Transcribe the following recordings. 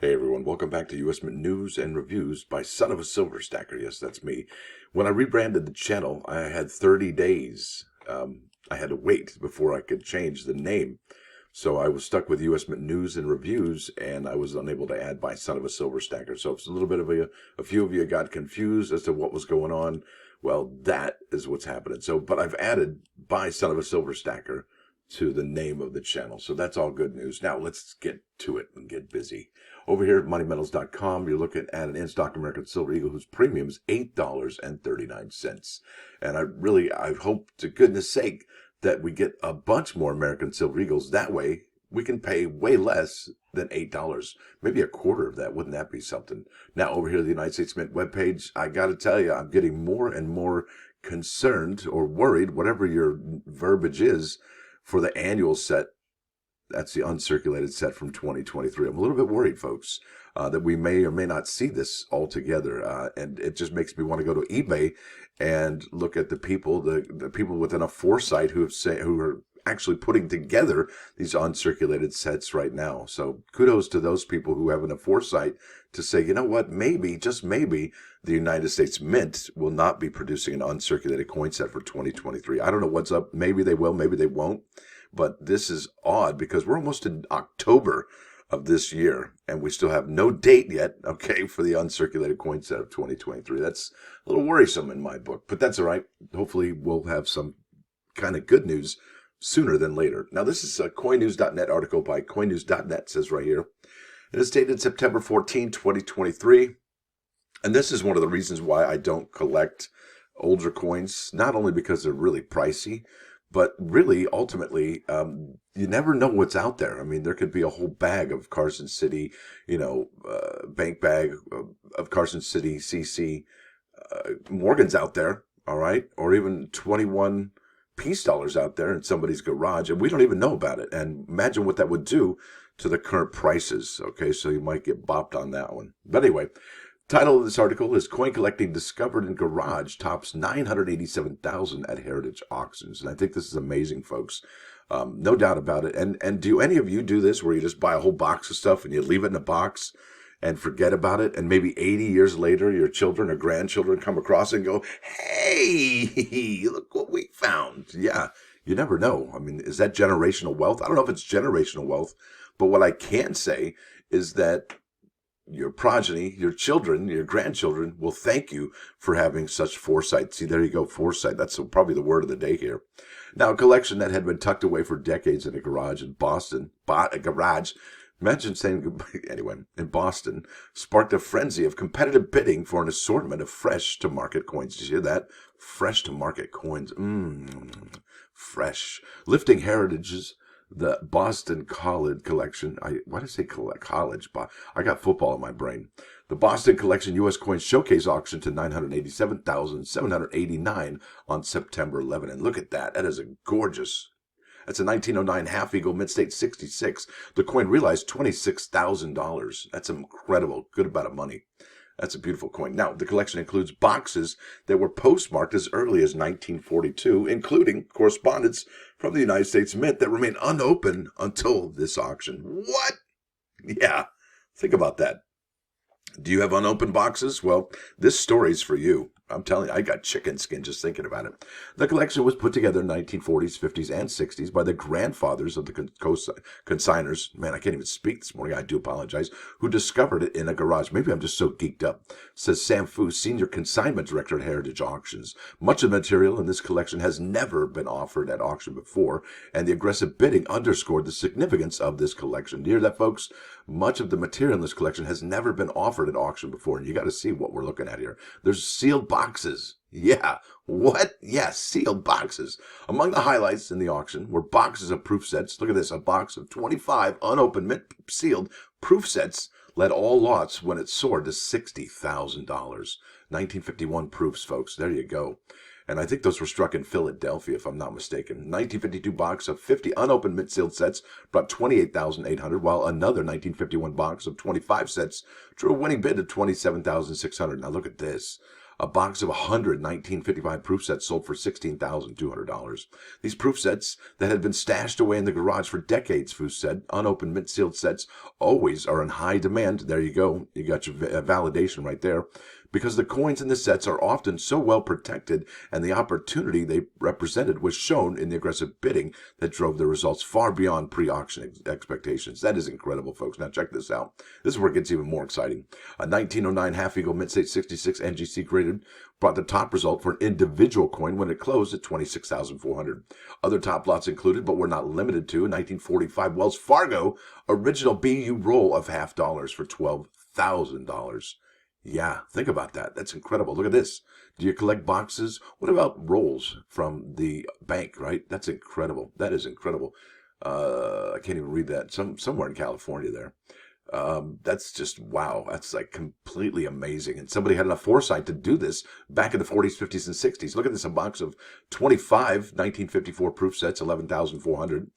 Hey everyone, welcome back to US Mint News and Reviews by Son of a Silver Stacker. Yes, that's me. When I rebranded the channel, I had 30 days. I had to wait before I could change the name. So I was stuck with US Mint News and Reviews, and I was unable to add by Son of a Silver Stacker. So it's a little bit of a few of you got confused as to what was going on. Well, that is what's happening. But I've added by Son of a Silver Stacker to the name of the channel. So that's all good news. Now let's get to it and get busy. Over here at moneymetals.com, you're looking at an in-stock American Silver Eagle whose premium is $8.39. And I hope to goodness sake that we get a bunch more American Silver Eagles. That way we can pay way less than $8, maybe a quarter of that. Wouldn't that be something? Now over here at the United States Mint webpage, I got to tell you, I'm getting more and more concerned or worried, whatever your verbiage is, for the annual set. That's the uncirculated set from 2023. I'm a little bit worried, folks, that we may or may not see this altogether. And it just makes me want to go to eBay and look at the people with enough foresight who are actually putting together these uncirculated sets right now. So kudos to those people who have enough foresight to say, you know what, maybe, just maybe, the United States Mint will not be producing an uncirculated coin set for 2023. I don't know what's up. Maybe they will, maybe they won't. But this is odd because we're almost in October of this year and we still have no date yet, okay, for the uncirculated coin set of 2023. That's a little worrisome in my book, but that's all right. Hopefully we'll have some kind of good news sooner than later. Now, this is a coinnews.net article by coinnews.net, says right here. It is dated September 14, 2023. And this is one of the reasons why I don't collect older coins, not only because they're really pricey, but really, ultimately, you never know what's out there. I mean, there could be a whole bag of Carson City, bank bag of Carson City CC Morgans out there, all right? Or even 21 peace dollars out there in somebody's garage, and we don't even know about it. And imagine what that would do to the current prices, okay? So you might get bopped on that one. But anyway, title of this article is Coin Collecting Discovered in Garage Tops $987,000 at Heritage Auctions. And I think this is amazing, folks. No doubt about it. And do any of you do this where you just buy a whole box of stuff and you leave it in a box and forget about it? And maybe 80 years later, your children or grandchildren come across and go, hey, look what we found. Yeah, you never know. I mean, is that generational wealth? I don't know if it's generational wealth, but what I can say is that your progeny, your children, your grandchildren will thank you for having such foresight. See, there you go, foresight. That's probably the word of the day here. Now, a collection that had been tucked away for decades in a garage in Boston, imagine saying, anyway, in Boston, sparked a frenzy of competitive bidding for an assortment of fresh-to-market coins. Did you hear that? Fresh-to-market coins. Fresh. Lifting heritages. The Boston College Collection. Why did I say college? I got football in my brain. The Boston Collection U.S. Coins Showcase auction to $987,789 on September 11. And look at that. That is a gorgeous. That's a 1909 Half Eagle Mid-State 66. The coin realized $26,000. That's incredible. Good amount of money. That's a beautiful coin. Now, the collection includes boxes that were postmarked as early as 1942, including correspondence from the United States Mint that remain unopened until this auction. What? Yeah, think about that. Do you have unopened boxes? Well, this story's for you. I'm telling you, I got chicken skin just thinking about it. The collection was put together in 1940s, 50s, and 60s by the grandfathers of the consigners. Man, I can't even speak this morning. I do apologize. Who discovered it in a garage. Maybe I'm just so geeked up. Says Sam Fu, Senior Consignment Director at Heritage Auctions. Much of the material in this collection has never been offered at auction before, and the aggressive bidding underscored the significance of this collection. Do you hear that, folks? Much of the material in this collection has never been offered at auction before, and you got to see what we're looking at here. There's sealed boxes. Yeah. What? Yeah, sealed boxes. Among the highlights in the auction were boxes of proof sets. Look at this. A box of 25 unopened, mint sealed proof sets led all lots when it soared to $60,000. 1951 proofs, folks. There you go. And I think those were struck in Philadelphia, if I'm not mistaken. 1952 box of 50 unopened mint sealed sets brought $28,800, while another 1951 box of 25 sets drew a winning bid of $27,600. Now look at this. A box of 100 1955 proof sets sold for $16,200. These proof sets that had been stashed away in the garage for decades, Foose said. Unopened, mint-sealed sets always are in high demand. There you go. You got your validation right there. Because the coins in the sets are often so well protected, and the opportunity they represented was shown in the aggressive bidding that drove the results far beyond pre-auction expectations. That is incredible, folks. Now check this out. This is where it gets even more exciting. A 1909 Half Eagle Mint-State 66 NGC graded brought the top result for an individual coin when it closed at $26,400. Other top lots included, but were not limited to, a 1945 Wells Fargo original BU roll of $50 for $12,000. Yeah, think about that. That's incredible. Look at this. Do you collect boxes? What about rolls from the bank, right? That's incredible. That is incredible. I can't even read that. Somewhere in California there. That's just, wow. That's like completely amazing. And somebody had enough foresight to do this back in the 40s, 50s, and 60s. Look at this, a box of 25 1954 proof sets, $11,400.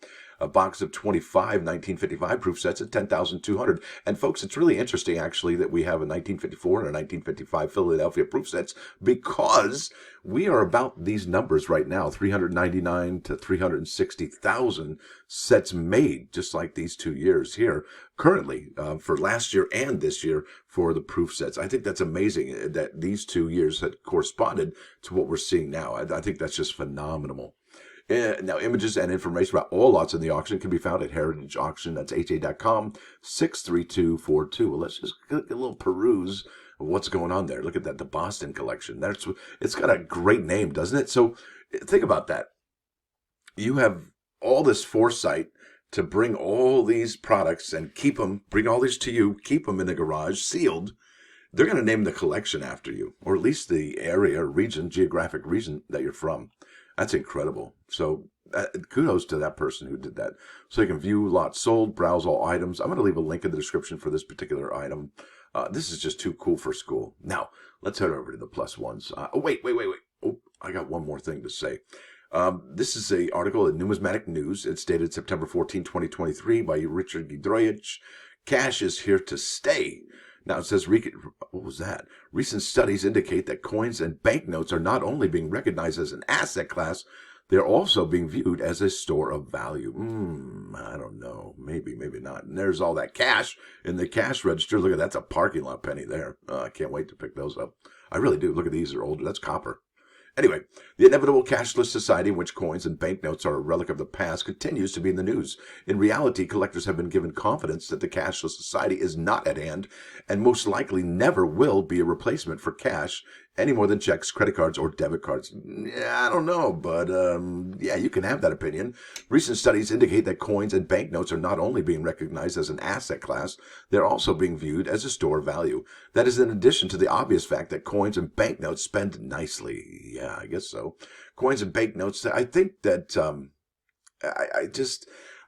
A box of 25 1955 proof sets at $10,200. And folks, it's really interesting actually that we have a 1954 and a 1955 Philadelphia proof sets, because we are about these numbers right now, 399 to 360,000 sets made, just like these 2 years here currently, for last year and this year for the proof sets. I think that's amazing that these 2 years had corresponded to what we're seeing now. I think that's just phenomenal. Now, images and information about all lots in the auction can be found at Heritage Auction. That's ha.com, 63242. Well, let's just get a little peruse of what's going on there. Look at that, the Boston collection. It's got a great name, doesn't it? So think about that. You have all this foresight to bring all these products and keep them, bring all these to you, keep them in the garage, sealed. They're going to name the collection after you, or at least the area, region, geographic region that you're from. That's incredible. So kudos to that person who did that. So you can view lots sold, browse all items. I'm going to leave a link in the description for this particular item. This is just too cool for school. Now, let's head over to the plus ones. Wait. Oh, I got one more thing to say. This is an article at Numismatic News. It's dated September 14, 2023 by Richard Giedroyc. Cash is here to stay. Now it says, what was that? Recent studies indicate that coins and banknotes are not only being recognized as an asset class, they're also being viewed as a store of value. I don't know. Maybe not. And there's all that cash in the cash register. Look at that's a parking lot penny there. I can't wait to pick those up. I really do. Look at these. They're older. That's copper. Anyway, the inevitable cashless society in which coins and banknotes are a relic of the past continues to be in the news. In reality, collectors have been given confidence that the cashless society is not at hand and most likely never will be a replacement for cash any more than checks, credit cards, or debit cards. Yeah, I don't know, but yeah, you can have that opinion. Recent studies indicate that coins and banknotes are not only being recognized as an asset class, they're also being viewed as a store of value. That is in addition to the obvious fact that coins and banknotes spend nicely. Yeah, I guess so. Coins and banknotes, I think that,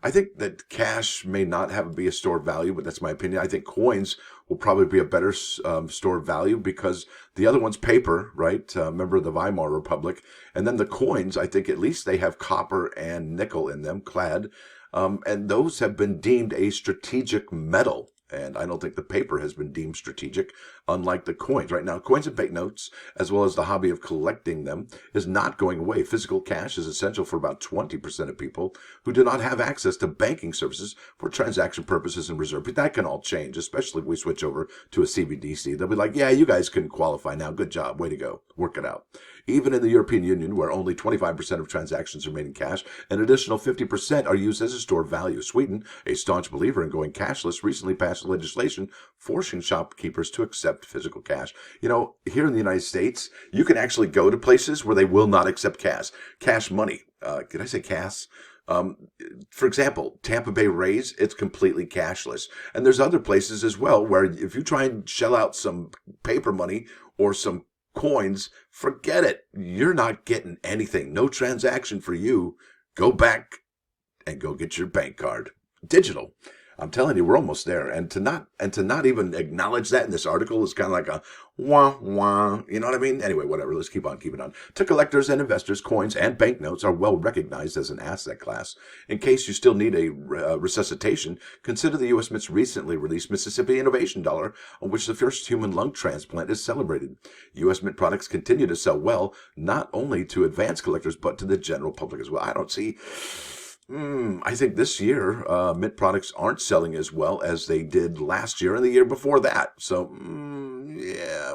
I think that cash may not be a store of value, but that's my opinion. I think coins will probably be a better store of value because the other one's paper, right? Remember the Weimar Republic. And then the coins, I think at least they have copper and nickel in them, clad. And those have been deemed a strategic metal. And I don't think the paper has been deemed strategic, unlike the coins. Right now, coins and banknotes, as well as the hobby of collecting them, is not going away. Physical cash is essential for about 20% of people who do not have access to banking services for transaction purposes and reserve. But that can all change, especially if we switch over to a CBDC. They'll be like, yeah, you guys can qualify now. Good job. Way to go. Work it out. Even in the European Union, where only 25% of transactions are made in cash, an additional 50% are used as a store of value. Sweden, a staunch believer in going cashless, recently passed legislation forcing shopkeepers to accept physical cash. You know, here in the United States, you can actually go to places where they will not accept cash money. Did I say cash? For example, Tampa Bay Rays, it's completely cashless. And there's other places as well where if you try and shell out some paper money or some coins, forget it. You're not getting anything. No transaction for you. Go back and go get your bank card. Digital. I'm telling you, we're almost there. And to not even acknowledge that in this article is kind of like a wah wah. You know what I mean? Anyway, whatever. Let's keep on keeping on. To collectors and investors, coins and banknotes are well recognized as an asset class. In case you still need a resuscitation, consider the U.S. Mint's recently released Mississippi Innovation Dollar, on which the first human lung transplant is celebrated. U.S. Mint products continue to sell well, not only to advanced collectors but to the general public as well. I don't see. I think this year, Mint products aren't selling as well as they did last year and the year before that. So, yeah,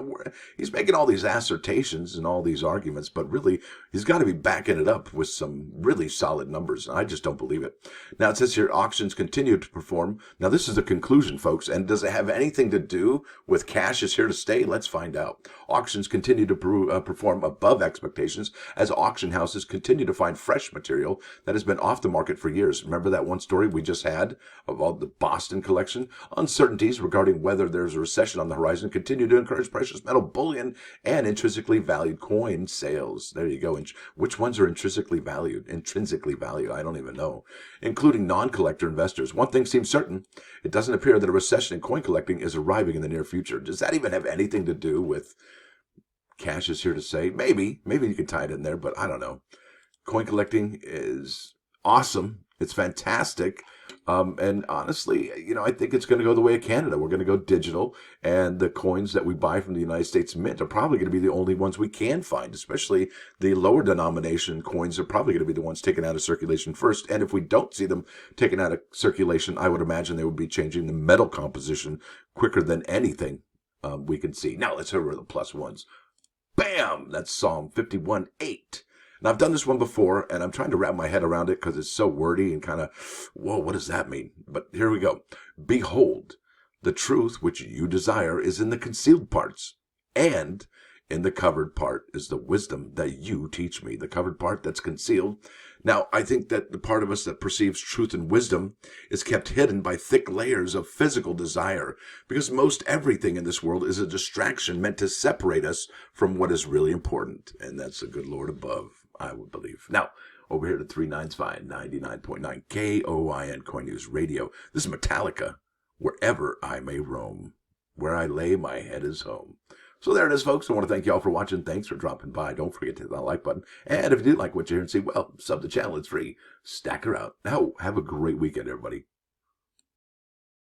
he's making all these assertions and all these arguments, but really, he's got to be backing it up with some really solid numbers. I just don't believe it. Now, it says here, auctions continue to perform. Now, this is the conclusion, folks, and does it have anything to do with cash is here to stay? Let's find out. Auctions continue to perform above expectations as auction houses continue to find fresh material that has been off the market for years. Remember that one story we just had about the Boston collection? Uncertainties regarding whether there's a recession on the horizon continue to encourage precious metal bullion and intrinsically valued coin sales. There you go. Which ones are intrinsically valued? Intrinsically valued, I don't even know. Including non-collector investors. One thing seems certain. It doesn't appear that a recession in coin collecting is arriving in the near future. Does that even have anything to do with cash is here to stay? Maybe you can tie it in there, but I don't know. Coin collecting is awesome. It's fantastic. And honestly, I think it's going to go the way of Canada. We're going to go digital, and the coins that we buy from the United States Mint are probably going to be the only ones we can find, especially the lower denomination coins are probably going to be the ones taken out of circulation first. And if we don't see them taken out of circulation, I would imagine they would be changing the metal composition quicker than anything we can see. Now let's over the plus ones. Bam! That's Psalm 51:8. Now, I've done this one before, and I'm trying to wrap my head around it because it's so wordy and kind of, whoa, what does that mean? But here we go. Behold, the truth which you desire is in the concealed parts, and in the covered part is the wisdom that you teach me. The covered part that's concealed. Now, I think that the part of us that perceives truth and wisdom is kept hidden by thick layers of physical desire, because most everything in this world is a distraction meant to separate us from what is really important, and that's the good Lord above, I would believe. Now, over here to 395 99.9 KOIN Coin News Radio. This is Metallica, Wherever I May Roam. Where I lay my head is home. So there it is, folks. I want to thank you all for watching. Thanks for dropping by. Don't forget to hit that like button. And if you do like what you hear and see, well, sub the channel. It's free. Stack her out. Now, have a great weekend, everybody.